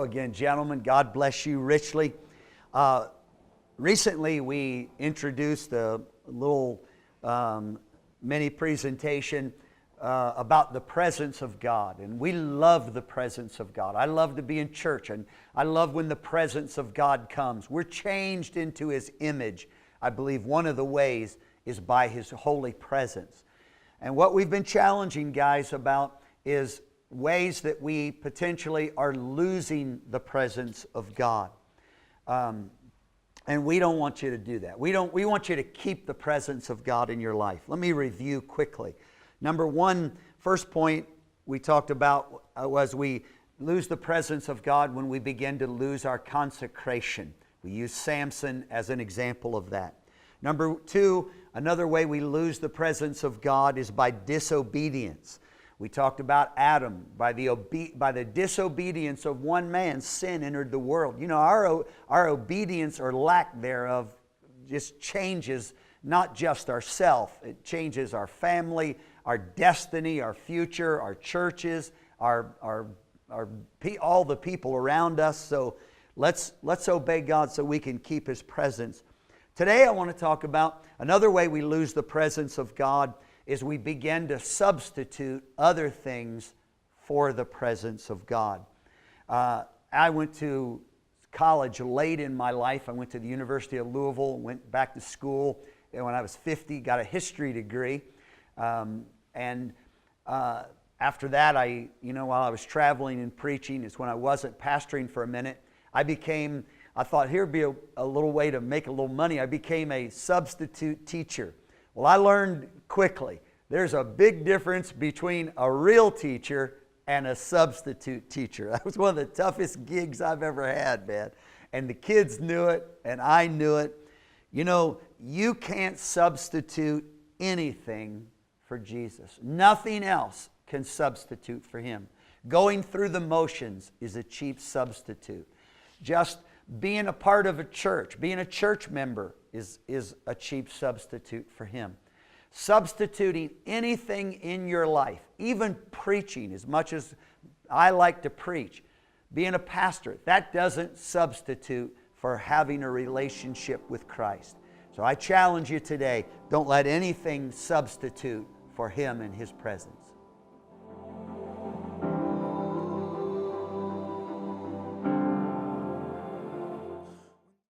Hello again, gentlemen. God bless you richly. Recently, we introduced a little mini presentation about the presence of God. And we love the presence of God. I love to be in church, and I love when the presence of God comes. We're changed into His image. I believe one of the ways is by His holy presence. And what we've been challenging guys about is ways that we potentially are losing the presence of God. And we don't want you to do that. We want you to keep the presence of God in your life. Let me review quickly. Number one, first point we talked about was we lose the presence of God when we begin to lose our consecration. We use Samson as an example of that. Number two, another way we lose the presence of God is by disobedience. We talked about Adam. By the disobedience of one man, sin entered the world. You know, our obedience or lack thereof just changes not just ourself. It changes our family, our destiny, our future, our churches, all the people around us. So let's obey God so we can keep His presence. Today I want to talk about another way we lose the presence of God is we begin to substitute other things for the presence of God. I went to college late in my life. I went to the University of Louisville, went back to school, and when I was 50, got a history degree. After that, while I was traveling and preaching, it's when I wasn't pastoring for a minute, I thought here'd be a little way to make a little money. I became a substitute teacher. Well, I learned quickly there's a big difference between a real teacher and a substitute teacher. That was one of the toughest gigs I've ever had, man. And the kids knew it, and I knew it. You know, you can't substitute anything for Jesus. Nothing else can substitute for Him. Going through the motions is a cheap substitute. Just being a part of a church, being a church member is a cheap substitute for Him. Substituting anything in your life, even preaching, as much as I like to preach, being a pastor, that doesn't substitute for having a relationship with Christ. So I challenge you today, don't let anything substitute for Him and His presence.